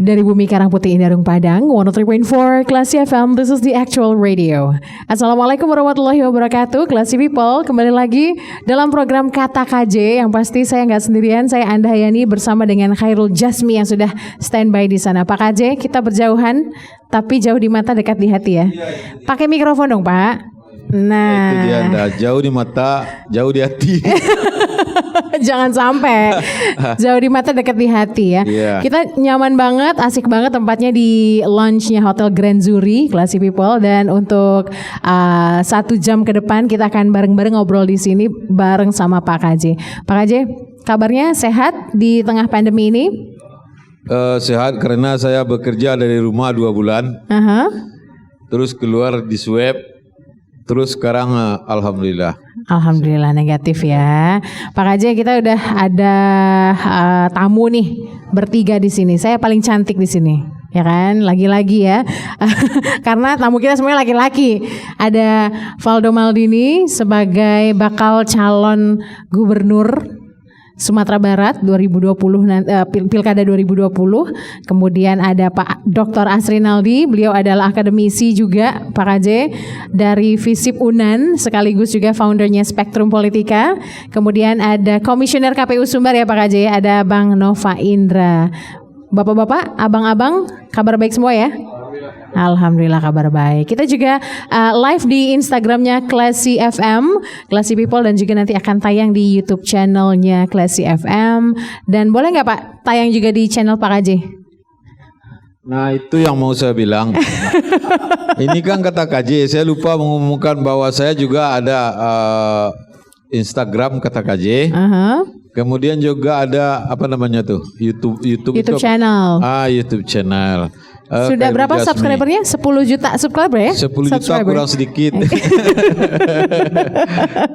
Dari Bumi Karangputih Indarung Padang, 103.4 Classy FM, this is the actual radio. Assalamualaikum warahmatullahi wabarakatuh, Classy People. Kembali lagi dalam program Kata KJ, yang pasti saya nggak sendirian, saya Andhayani bersama dengan Khairul Jasmi yang sudah standby di sana. Pak KJ, kita berjauhan, tapi jauh di mata, dekat di hati ya. Pakai mikrofon dong Pak. Nah, itu dia Anda, jauh di mata, jauh di hati. Jangan sampai jauh di mata dekat di hati ya. Yeah. Kita nyaman banget, asik banget tempatnya di lounge-nya Hotel Grand Zuri, Classy People. Dan untuk 1 jam ke depan kita akan bareng-bareng ngobrol di sini bareng sama Pak KJ. Pak KJ, kabarnya sehat di tengah pandemi ini? Sehat karena saya bekerja dari rumah 2 bulan. Terus keluar di swab. Terus sekarang alhamdulillah. Alhamdulillah negatif ya. Pak KJ, kita udah ada tamu nih bertiga di sini. Saya paling cantik di sini, ya kan? Lagi-lagi ya. Karena tamu kita semuanya laki-laki. Ada Valdo Maldini sebagai bakal calon gubernur Sumatera Barat 2020 Pilkada 2020. Kemudian ada Pak Dr. Asrinaldi, beliau adalah akademisi juga Pak KJ dari FISIP UNAN, sekaligus juga foundernya Spektrum Politika. Kemudian ada Komisioner KPU Sumbar ya Pak KJ, ada Bang Nova Indra. Bapak-bapak, abang-abang, kabar baik semua ya? Alhamdulillah kabar baik. Kita juga live di Instagramnya Classy FM, Classy People, dan juga nanti akan tayang di YouTube channelnya Classy FM. Dan boleh nggak Pak tayang juga di channel Pak KJ? Nah itu yang mau saya bilang. Ini kan Kata KJ, saya lupa mengumumkan bahwa saya juga ada Instagram Kata KJ. Kemudian juga ada apa namanya tuh YouTube channel. YouTube channel. Sudah berapa subscribernya? 10 juta subscriber ya? 10 juta kurang sedikit.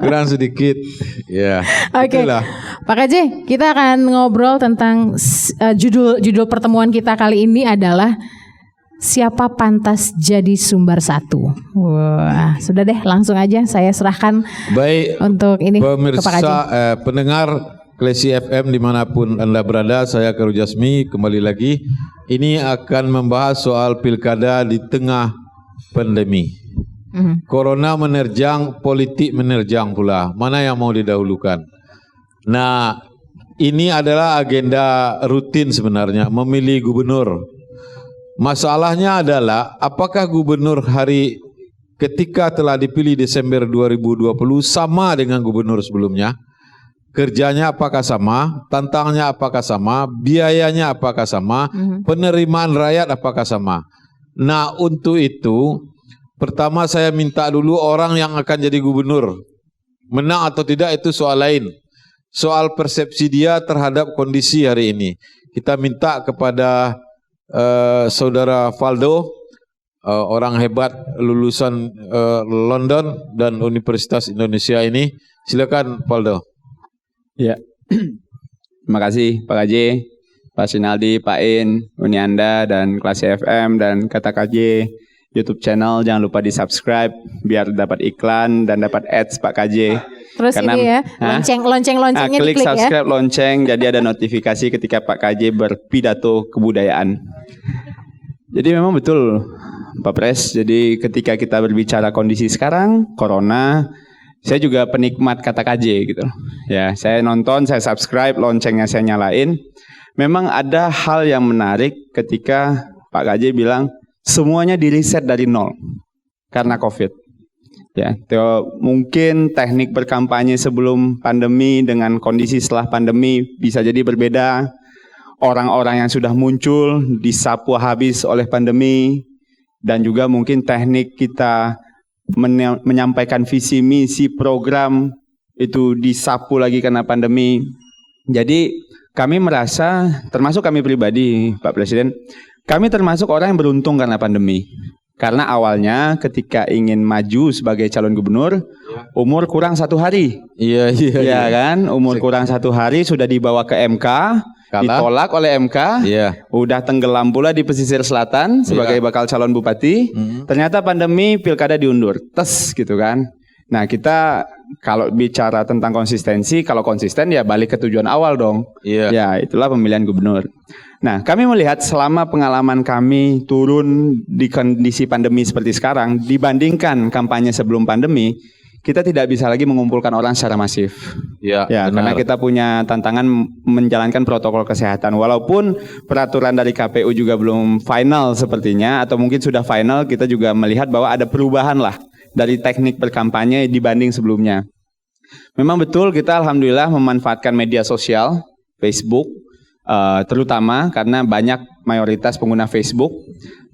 Kurang sedikit. Ya. Oke. Pak KJ, kita akan ngobrol tentang judul pertemuan kita kali ini adalah siapa pantas jadi sumber 1. Wah, sudah deh langsung aja saya serahkan. Baik. Untuk ini pemirsa, ke Pak KJ. Pendengar Classy FM dimanapun Anda berada, saya Khairul Jasmi kembali lagi. Ini akan membahas soal pilkada di tengah pandemi. Corona menerjang, politik menerjang pula. Mana yang mau didahulukan? Nah, ini adalah agenda rutin sebenarnya, memilih gubernur. Masalahnya adalah apakah gubernur ketika telah dipilih Desember 2020 sama dengan gubernur sebelumnya? Kerjanya apakah sama, tantangannya apakah sama, biayanya apakah sama, penerimaan rakyat apakah sama. Nah untuk itu, pertama saya minta dulu orang yang akan jadi gubernur. Menang atau tidak itu soal lain. Soal persepsi dia terhadap kondisi hari ini. Kita minta kepada saudara Valdo, orang hebat lulusan London dan Universitas Indonesia ini. Silakan Valdo. Ya, terima kasih Pak KJ, Pak Sinaldi, Pak In, Uni Anda, dan Classy FM, dan Kata KJ YouTube channel. Jangan lupa di subscribe biar dapat iklan dan dapat ads Pak KJ. Terus karena, ini ya, lonceng-loncengnya klik diklik subscribe, ya. Lonceng, jadi ada notifikasi ketika Pak KJ berpidato kebudayaan. Jadi memang betul Pak Pres, jadi ketika kita berbicara kondisi sekarang, Corona, saya juga penikmat Kata KJ gitu. Ya, saya nonton, saya subscribe, loncengnya saya nyalain. Memang ada hal yang menarik ketika Pak KJ bilang semuanya diriset dari nol karena Covid. Ya, mungkin teknik berkampanye sebelum pandemi dengan kondisi setelah pandemi bisa jadi berbeda. Orang-orang yang sudah muncul disapu habis oleh pandemi, dan juga mungkin teknik kita menyampaikan visi misi program itu disapu lagi karena pandemi. Jadi kami merasa, termasuk kami pribadi Pak Presiden, kami termasuk orang yang beruntung karena pandemi. Karena awalnya ketika ingin maju sebagai calon gubernur, umur kurang 1 hari. Iya kan, umur kurang 1 hari sudah dibawa ke MK, ditolak oleh MK, udah tenggelam pula di pesisir selatan sebagai bakal calon bupati. Ternyata pandemi, pilkada diundur, tes gitu kan. Nah, kita kalau bicara tentang konsistensi, kalau konsisten ya balik ke tujuan awal dong. Iya. Ya, itulah pemilihan gubernur. Nah, kami melihat selama pengalaman kami turun di kondisi pandemi seperti sekarang, dibandingkan kampanye sebelum pandemi, kita tidak bisa lagi mengumpulkan orang secara masif. Ya, Ya, benar. karena kita punya tantangan menjalankan protokol kesehatan. Walaupun peraturan dari KPU juga belum final sepertinya, atau mungkin sudah final, kita juga melihat bahwa ada perubahan lah dari teknik berkampanye dibanding sebelumnya. Memang betul kita alhamdulillah memanfaatkan media sosial, Facebook, terutama karena banyak mayoritas pengguna Facebook.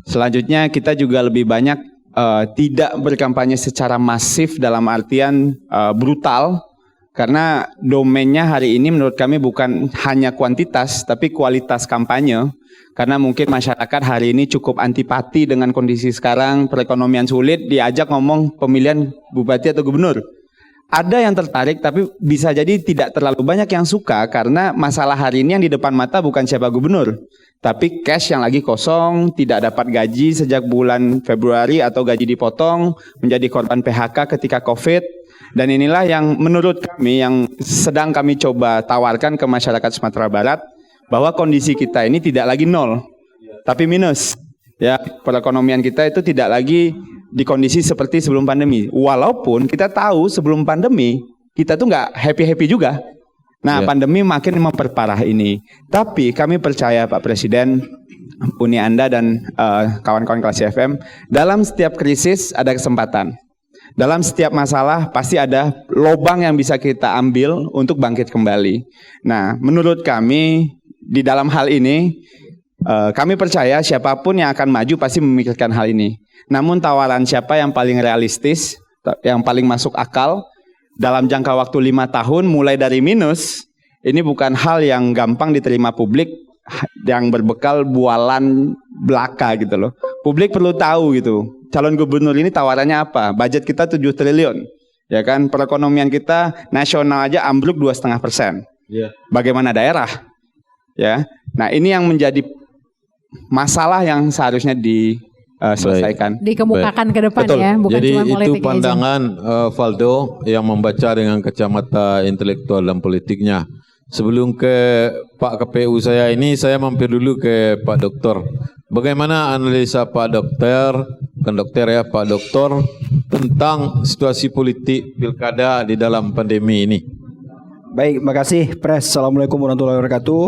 Selanjutnya kita juga lebih banyak tidak berkampanye secara masif dalam artian brutal, karena domainnya hari ini menurut kami bukan hanya kuantitas tapi kualitas kampanye, karena mungkin masyarakat hari ini cukup antipati dengan kondisi sekarang, perekonomian sulit, diajak ngomong pemilihan bupati atau gubernur. Ada yang tertarik tapi bisa jadi tidak terlalu banyak yang suka, karena masalah hari ini yang di depan mata bukan siapa gubernur, tapi cash yang lagi kosong, tidak dapat gaji sejak bulan Februari atau gaji dipotong, menjadi korban PHK ketika COVID. Dan inilah yang menurut kami yang sedang kami coba tawarkan ke masyarakat Sumatera Barat, bahwa kondisi kita ini tidak lagi nol, tapi minus. Ya, perekonomian kita itu tidak lagi di kondisi seperti sebelum pandemi. Walaupun kita tahu sebelum pandemi kita tuh nggak happy-happy juga. Nah, pandemi makin memperparah ini. Tapi kami percaya Pak Presiden, Uni Anda dan kawan-kawan Klasi FM, dalam setiap krisis ada kesempatan. Dalam setiap masalah pasti ada lubang yang bisa kita ambil untuk bangkit kembali. Nah, menurut kami di dalam hal ini kami percaya siapapun yang akan maju pasti memikirkan hal ini. Namun tawaran siapa yang paling realistis, yang paling masuk akal dalam jangka waktu 5 tahun mulai dari minus, ini bukan hal yang gampang diterima publik yang berbekal bualan belaka gitu loh. Publik perlu tahu gitu, calon gubernur ini tawarannya apa. Budget kita 7 triliun, ya kan. Perekonomian kita nasional aja ambruk 2,5%. Bagaimana daerah? Ya, nah ini yang menjadi masalah yang seharusnya diselesaikan. Dikemukakan ke depan. Betul. Ya, bukan Jadi cuma politik itu pandangan Valdo yang membaca dengan kacamata intelektual dan politiknya. Sebelum ke Pak KPU saya ini, saya mampir dulu ke Pak Dokter. Bagaimana analisa Pak Dokter, bukan dokter ya, Pak Dokter, tentang situasi politik pilkada di dalam pandemi ini? Baik, makasih Pres. Assalamualaikum warahmatullahi wabarakatuh.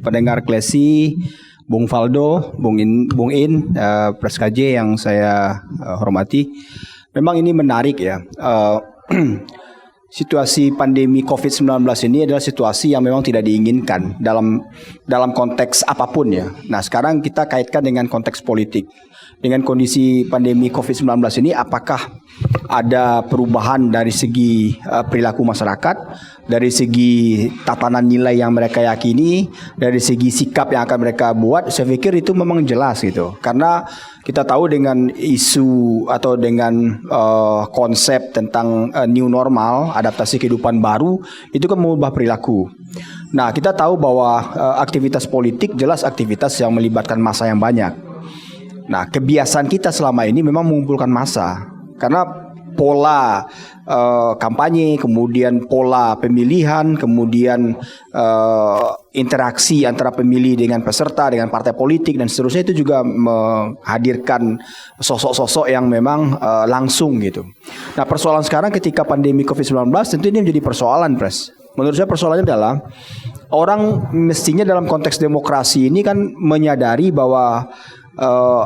Pendengar Klesi, Bung Valdo, Bung In, Pres KJ yang saya hormati. Memang ini menarik ya. Situasi pandemi COVID-19 ini adalah situasi yang memang tidak diinginkan dalam konteks apapun ya. Nah, sekarang kita kaitkan dengan konteks politik. Dengan kondisi pandemi COVID-19 ini, apakah ada perubahan dari segi perilaku masyarakat, dari segi tatanan nilai yang mereka yakini, dari segi sikap yang akan mereka buat? Saya pikir itu memang jelas gitu. Karena kita tahu dengan isu atau dengan konsep tentang new normal, adaptasi kehidupan baru, itu kan mengubah perilaku. Nah, kita tahu bahwa aktivitas politik jelas aktivitas yang melibatkan massa yang banyak. Nah, kebiasaan kita selama ini memang mengumpulkan massa. Karena pola kampanye, kemudian pola pemilihan, kemudian interaksi antara pemilih dengan peserta, dengan partai politik dan seterusnya, itu juga menghadirkan sosok-sosok yang memang langsung gitu. Nah, persoalan sekarang ketika pandemi COVID-19 tentu ini menjadi persoalan, Pres. Menurut saya persoalannya adalah orang mestinya dalam konteks demokrasi ini kan menyadari bahwa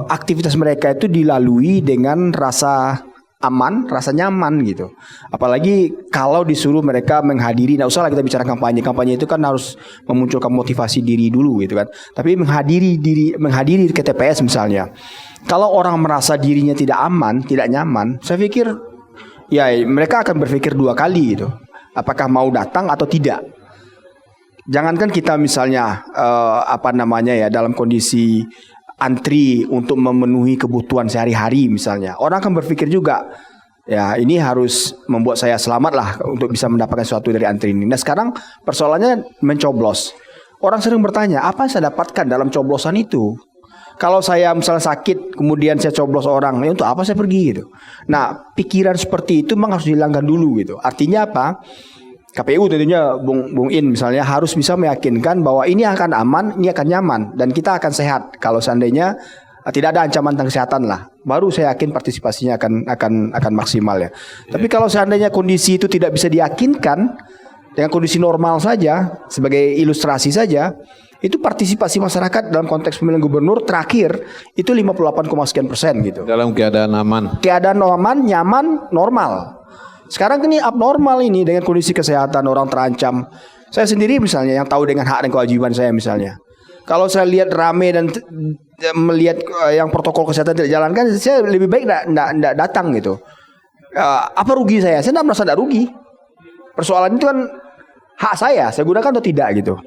aktivitas mereka itu dilalui dengan rasa aman, rasa nyaman gitu. Apalagi kalau disuruh mereka menghadiri, nggak usah lah kita bicara kampanye. Kampanye itu kan harus memunculkan motivasi diri dulu gitu kan. Tapi menghadiri ke TPS misalnya. Kalau orang merasa dirinya tidak aman, tidak nyaman, saya pikir ya mereka akan berpikir 2 kali gitu. Apakah mau datang atau tidak. Jangankan kita misalnya dalam kondisi antri untuk memenuhi kebutuhan sehari-hari misalnya. Orang akan berpikir juga, ya ini harus membuat saya selamat lah untuk bisa mendapatkan sesuatu dari antri ini. Nah, sekarang persoalannya mencoblos. Orang sering bertanya, apa yang saya dapatkan dalam coblosan itu? Kalau saya misalnya sakit, kemudian saya coblos orang, ya untuk apa saya pergi gitu. Nah, pikiran seperti itu memang harus dihilangkan dulu gitu. Artinya apa? KPU tentunya Bung In misalnya harus bisa meyakinkan bahwa ini akan aman, ini akan nyaman, dan kita akan sehat. Kalau seandainya tidak ada ancaman tentang kesehatan lah, baru saya yakin partisipasinya akan maksimal ya. Tapi kalau seandainya kondisi itu tidak bisa diyakinkan, dengan kondisi normal saja, sebagai ilustrasi saja, itu partisipasi masyarakat dalam konteks pemilihan gubernur terakhir itu 58,sekian% gitu. Dalam keadaan aman. Keadaan aman, nyaman, normal. Sekarang ini abnormal ini dengan kondisi kesehatan orang terancam. Saya sendiri misalnya yang tahu dengan hak dan kewajiban saya misalnya. Kalau saya lihat rame dan melihat yang protokol kesehatan tidak jalankan, saya lebih baik tidak datang gitu. Apa rugi saya? Saya tidak merasa tidak rugi. Persoalan itu kan hak saya gunakan atau tidak gitu.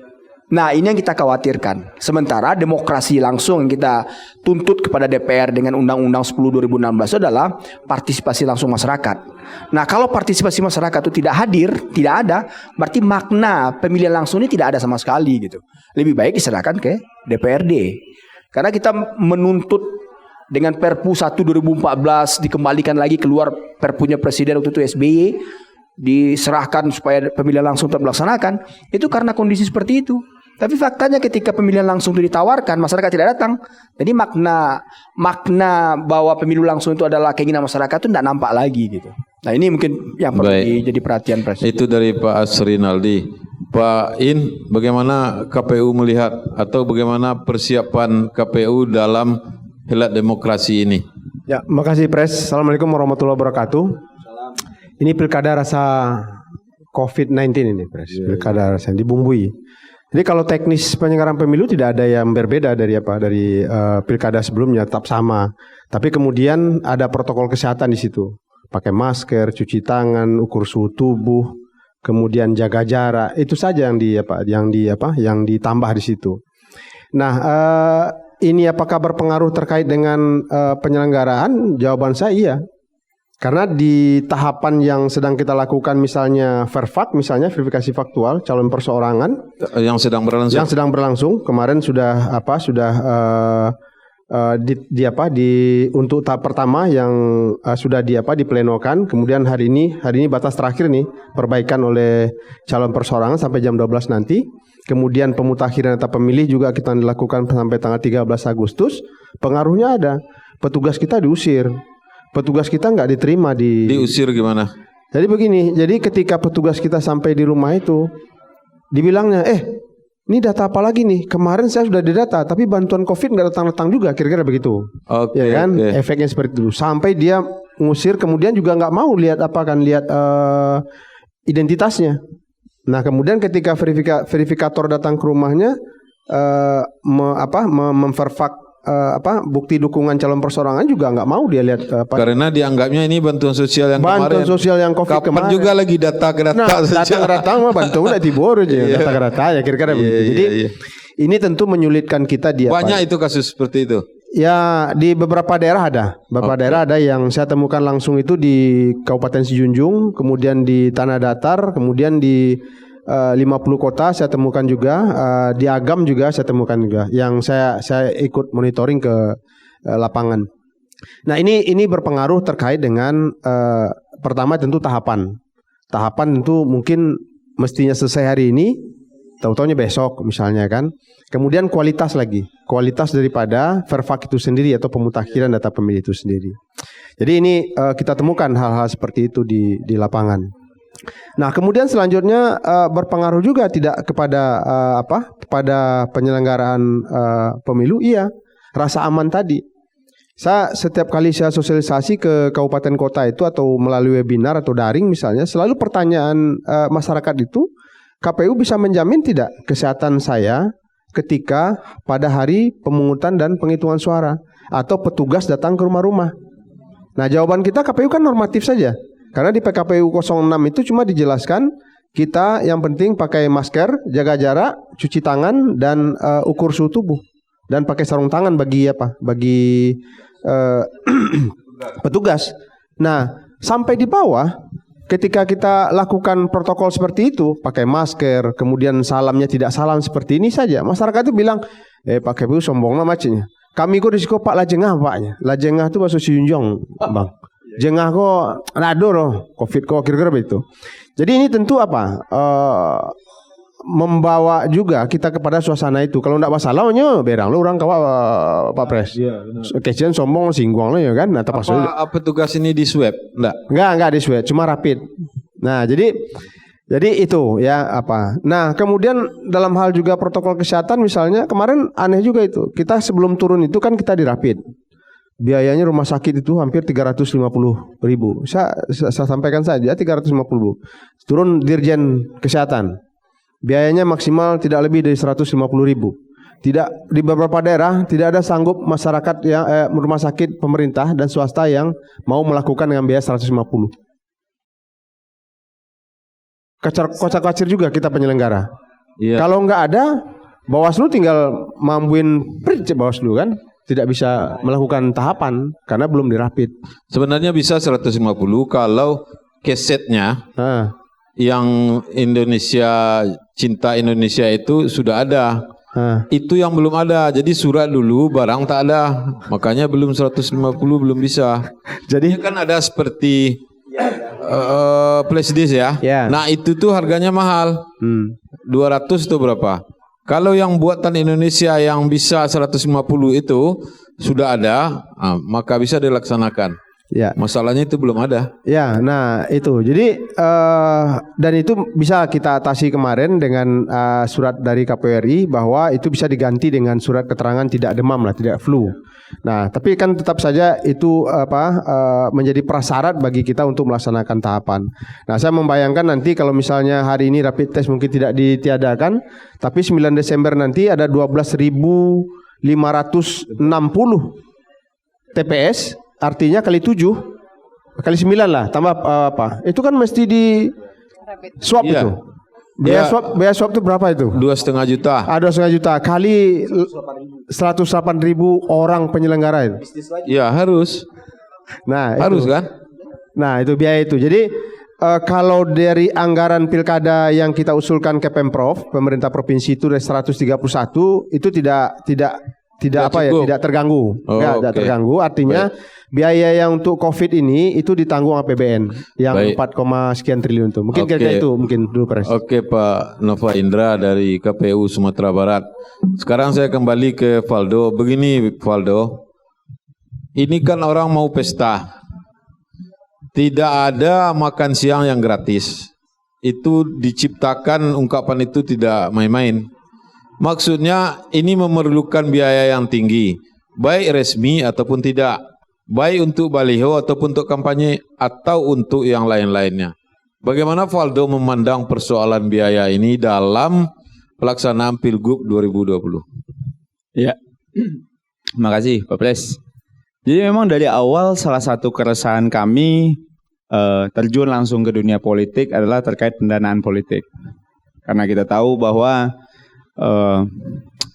Nah, ini yang kita khawatirkan. Sementara demokrasi langsung yang kita tuntut kepada DPR dengan Undang-Undang 10 2016 adalah partisipasi langsung masyarakat. Nah, kalau partisipasi masyarakat itu tidak hadir, tidak ada, berarti makna pemilihan langsung ini tidak ada sama sekali gitu. Lebih baik diserahkan ke DPRD. Karena kita menuntut dengan Perpu 1 2014 dikembalikan lagi keluar perpunya Presiden waktu itu SBY, diserahkan supaya pemilihan langsung terlaksanakan, itu karena kondisi seperti itu. Tapi faktanya ketika pemilihan langsung itu ditawarkan, masyarakat tidak datang. Jadi makna bahwa pemilu langsung itu adalah keinginan masyarakat itu tidak nampak lagi gitu. Nah, ini mungkin yang perlu jadi perhatian Presiden. Itu dari Pak Asrinaldi. Pak In, bagaimana KPU melihat atau bagaimana persiapan KPU dalam helat demokrasi ini? Ya, makasih Pres. Assalamualaikum warahmatullahi wabarakatuh. Ini pilkada rasa COVID-19 ini, Pres. Pilkada rasa dibumbui. Jadi kalau teknis penyelenggaraan pemilu tidak ada yang berbeda dari pilkada sebelumnya, tetap sama. Tapi kemudian ada protokol kesehatan di situ. Pakai masker, cuci tangan, ukur suhu tubuh, kemudian jaga jarak. Itu saja yang ditambah di situ. Nah, ini apakah berpengaruh terkait dengan penyelenggaraan? Jawaban saya iya. Karena di tahapan yang sedang kita lakukan misalnya VERFAK, misalnya verifikasi faktual calon perseorangan yang sedang berlangsung kemarin untuk tahap pertama yang sudah diplenokan, kemudian hari ini batas terakhir nih perbaikan oleh calon perseorangan sampai jam 12 nanti. Kemudian pemutakhiran data pemilih juga kita lakukan sampai tanggal 13 Agustus. Pengaruhnya ada, petugas kita diusir. Petugas kita nggak diterima diusir gimana? Jadi begini, jadi ketika petugas kita sampai di rumah itu, dibilangnya, ini data apa lagi nih? Kemarin saya sudah didata, tapi bantuan COVID nggak datang-datang juga, kira-kira begitu. Okay, ya kan? Okay. Efeknya seperti itu. Sampai dia ngusir, kemudian juga nggak mau lihat identitasnya. Nah, kemudian ketika verifikator datang ke rumahnya, memverfak bukti dukungan calon perseorangan juga nggak mau dia lihat karena dianggapnya ini bantuan sosial yang kemarin. Bantuan sosial yang COVID kapan juga lagi data ke data. Nah, data ke data mah bantuan udah dibor aja data ke data ya kira-kira begitu. Jadi ini tentu menyulitkan kita banyak itu kasus seperti itu. Ya di beberapa daerah ada. Daerah ada yang saya temukan langsung itu di Kabupaten Sijunjung, kemudian di Tanah Datar, kemudian di 50 kota saya temukan juga, di Agam juga saya temukan juga, yang saya ikut monitoring ke lapangan. Nah ini berpengaruh terkait dengan pertama tentu tahapan tentu mungkin mestinya selesai hari ini, tahu-taunya besok misalnya kan. Kemudian kualitas daripada VERFAK itu sendiri atau pemutakhiran data pemilih itu sendiri. Jadi ini kita temukan hal-hal seperti itu di lapangan. Nah, kemudian selanjutnya berpengaruh juga tidak kepada penyelenggaraan pemilu, iya, rasa aman tadi. Setiap kali saya sosialisasi ke kabupaten kota itu atau melalui webinar atau daring misalnya, selalu pertanyaan masyarakat itu, KPU bisa menjamin tidak kesehatan saya ketika pada hari pemungutan dan penghitungan suara atau petugas datang ke rumah-rumah. Nah, jawaban kita KPU kan normatif saja. Karena di PKPU 06 itu cuma dijelaskan kita yang penting pakai masker, jaga jarak, cuci tangan dan ukur suhu tubuh dan pakai sarung tangan bagi petugas. Nah, sampai di bawah ketika kita lakukan protokol seperti itu, pakai masker, kemudian salamnya tidak salam seperti ini saja, masyarakat itu bilang, Pak KPU sombongnya macamnya. kami ko risiko Pak La Jengah Paknya. La Jengah itu bahasa Sijunjong, Bang. Jengah ko nado loh, Covid ko kira-kira begitu. Jadi ini tentu apa? Membawa juga kita kepada suasana itu. Kalau enggak masalah nya berang lo orang kawa Pak Pres. Kecian sombong singgung lo ya kan. Nah, apa tugas ini di swab? Enggak di swab, cuma rapid. Nah, jadi itu ya apa. Nah, kemudian dalam hal juga protokol kesehatan misalnya kemarin aneh juga itu. Kita sebelum turun itu kan kita di rapid. Biayanya rumah sakit itu hampir 350.000. Saya sampaikan saja 350.000. Turun Dirjen Kesehatan. Biayanya maksimal tidak lebih dari 150.000. Tidak, di beberapa daerah tidak ada sanggup masyarakat yang rumah sakit pemerintah dan swasta yang mau melakukan dengan biaya 150. Kocak-kocir juga kita penyelenggara. Iya. Kalau nggak ada, Bawaslu tinggal mambuin Bawaslu kan, tidak bisa melakukan tahapan karena belum dirapid. Sebenarnya bisa 150 kalau kesetnya yang Indonesia Cinta Indonesia itu sudah ada. Itu yang belum ada. Jadi surat dulu barang tak ada. Makanya belum 150 belum bisa. Jadi kan ada seperti flash disk ya. Nah itu tuh harganya mahal. 200 itu berapa? Kalau yang buatan Indonesia yang bisa 150 itu sudah ada, maka bisa dilaksanakan. Ya. Masalahnya itu belum ada. Ya, nah itu. Jadi dan itu bisa kita atasi kemarin dengan surat dari KPRI bahwa itu bisa diganti dengan surat keterangan tidak demam lah, tidak flu. Nah, tapi kan tetap saja itu menjadi prasyarat bagi kita untuk melaksanakan tahapan. Nah, saya membayangkan nanti kalau misalnya hari ini rapid test mungkin tidak ditiadakan, tapi 9 Desember nanti ada 12.560 TPS. Artinya kali 7, kali 9 lah, tambah itu kan mesti di swab itu. Biaya swab itu berapa itu? 2,5 juta. 2,5 juta kali 108.000 orang penyelenggara itu. Ya harus. Nah harus itu. Kan? Nah itu biaya itu. Jadi kalau dari anggaran pilkada yang kita usulkan ke Pemprov, pemerintah provinsi itu dari 131 itu tidak terganggu. Tidak terganggu. Artinya biaya yang untuk COVID ini itu ditanggung APBN yang 4, sekian triliun itu. Mungkin kira-kira itu mungkin dulu Pres. Oke Pak Nova Indra dari KPU Sumatera Barat. Sekarang saya kembali ke Valdo. Begini Valdo, ini kan orang mau pesta. Tidak ada makan siang yang gratis. Itu diciptakan ungkapan itu tidak main-main. Maksudnya ini memerlukan biaya yang tinggi, baik resmi ataupun tidak, baik untuk baliho ataupun untuk kampanye atau untuk yang lain-lainnya. Bagaimana Valdo memandang persoalan biaya ini dalam pelaksanaan Pilgub 2020? Ya, terima kasih Pak Pres. Jadi memang dari awal salah satu keresahan kami terjun langsung ke dunia politik adalah terkait pendanaan politik. Karena kita tahu bahwa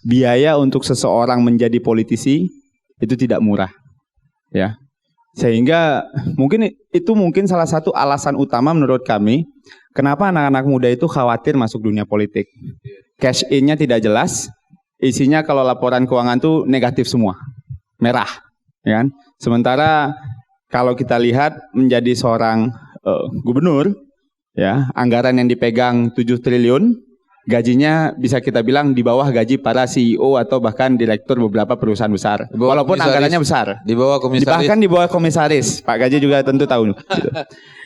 biaya untuk seseorang menjadi politisi itu tidak murah, ya. Sehingga mungkin salah satu alasan utama menurut kami kenapa anak-anak muda itu khawatir masuk dunia politik. Cash in-nya tidak jelas, isinya kalau laporan keuangan tuh negatif semua, merah, ya kan? Sementara kalau kita lihat menjadi seorang gubernur, ya, anggaran yang dipegang 7 triliun. Gajinya bisa kita bilang di bawah gaji para CEO atau bahkan direktur beberapa perusahaan besar. Walaupun anggarannya besar. Di bawah komisaris. Bahkan di bawah komisaris. Pak Gaji juga tentu tahu. Gitu.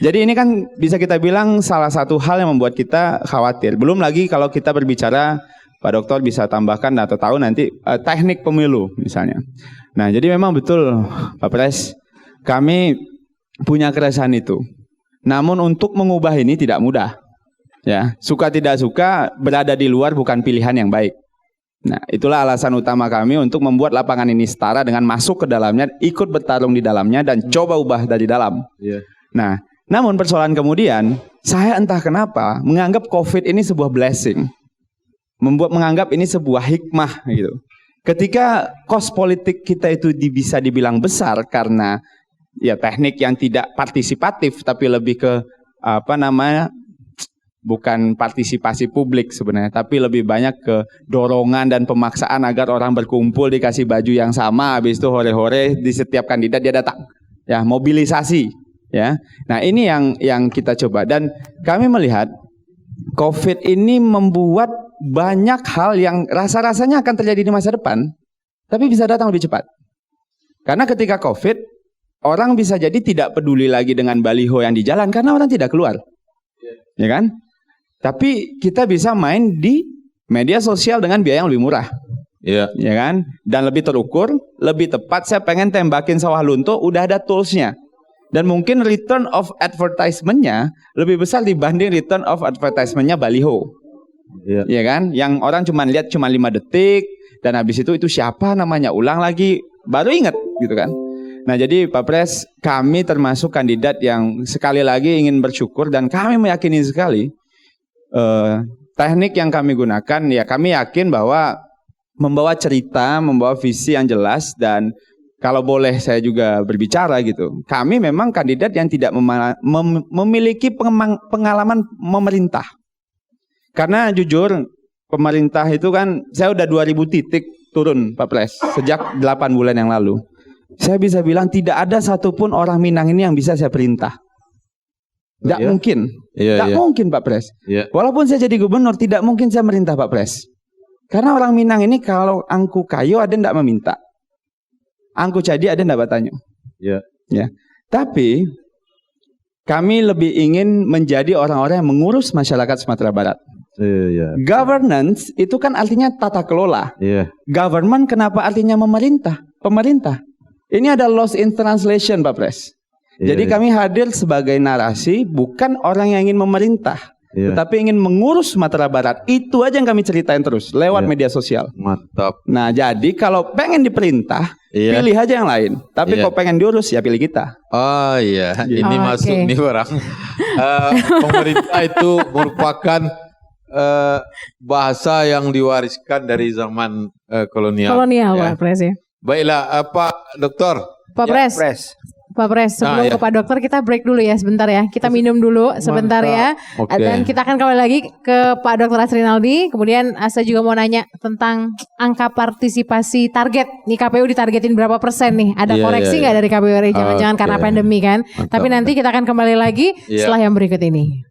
Jadi ini kan bisa kita bilang salah satu hal yang membuat kita khawatir. Belum lagi kalau kita berbicara, Pak Dokter bisa tambahkan atau tahu nanti teknik pemilu misalnya. Nah jadi memang betul Pak Pres, kami punya keresahan itu. Namun untuk mengubah ini tidak mudah. Ya, suka tidak suka berada di luar bukan pilihan yang baik. Nah, itulah alasan utama kami untuk membuat lapangan ini setara dengan masuk ke dalamnya, ikut bertarung di dalamnya dan coba ubah dari dalam. Nah, namun persoalan kemudian, saya entah kenapa menganggap COVID ini sebuah blessing. Menganggap ini sebuah hikmah gitu. Ketika kos politik kita itu bisa dibilang besar karena ya teknik yang tidak partisipatif tapi lebih ke bukan partisipasi publik sebenarnya, tapi lebih banyak ke dorongan dan pemaksaan agar orang berkumpul dikasih baju yang sama, habis itu hore-hore di setiap kandidat dia datang. Ya, mobilisasi, ya. Nah, ini yang kita coba, dan kami melihat COVID ini membuat banyak hal yang rasa-rasanya akan terjadi di masa depan, tapi bisa datang lebih cepat. Karena ketika COVID, orang bisa jadi tidak peduli lagi dengan baliho yang di jalan karena orang tidak keluar. Ya kan? Tapi kita bisa main di media sosial dengan biaya yang lebih murah. Iya. Ya kan? Dan lebih terukur, lebih tepat. Saya pengen tembakin sawah lunto, udah ada toolsnya. Dan mungkin return of advertisement-nya lebih besar dibanding return of advertisement-nya baliho. Iya. Ya kan? Yang orang cuma lihat cuma 5 detik dan habis itu siapa namanya, ulang lagi, baru ingat gitu kan. Nah, jadi Pak Pres, kami termasuk kandidat yang sekali lagi ingin bersyukur dan kami meyakini sekali teknik yang kami gunakan, ya kami yakin bahwa membawa cerita, membawa visi yang jelas, dan kalau boleh saya juga berbicara gitu, kami memang kandidat yang tidak memiliki pengalaman memerintah. Karena jujur, pemerintah itu kan, saya udah 2000 titik turun Pak Pres, sejak 8 bulan yang lalu. Saya bisa bilang tidak ada satupun orang Minang ini yang bisa saya perintah. Tidak mungkin. Tidak mungkin Pak Pres. Walaupun saya jadi gubernur, tidak mungkin saya merintah Pak Pres. Karena orang Minang ini kalau angku kayu ada tidak meminta. Angku cadi ada tidak bertanya. Ya. Tapi kami lebih ingin menjadi orang-orang yang mengurus masyarakat Sumatera Barat. Governance itu kan artinya tata kelola. Government kenapa artinya memerintah? Pemerintah. Ini ada lost in translation Pak Pres. Jadi kami hadir sebagai narasi, bukan orang yang ingin memerintah, tetapi ingin mengurus Sumatera Barat. Itu aja yang kami ceritain terus lewat media sosial. Mantap. Nah, jadi kalau pengen diperintah, pilih aja yang lain. Tapi kalau pengen diurus, ya pilih kita. Oh iya, ini masuk nih orang. Pemerintah itu merupakan bahasa yang diwariskan dari zaman kolonial. Kolonial Pak Pres ya. Baiklah, Pak Dokter. Pak Pres. Pak Pres, sebelum ke Pak Dokter kita break dulu ya sebentar ya. Kita minum dulu sebentar ya. Dan kita akan kembali lagi ke Pak Dokter Asrinaldi. Kemudian saya juga mau nanya tentang angka partisipasi target. Nih KPU ditargetin berapa persen nih? Ada koreksi nggak dari KPU RI? Jangan-jangan karena pandemi kan. Tapi nanti kita akan kembali lagi setelah yang berikut ini.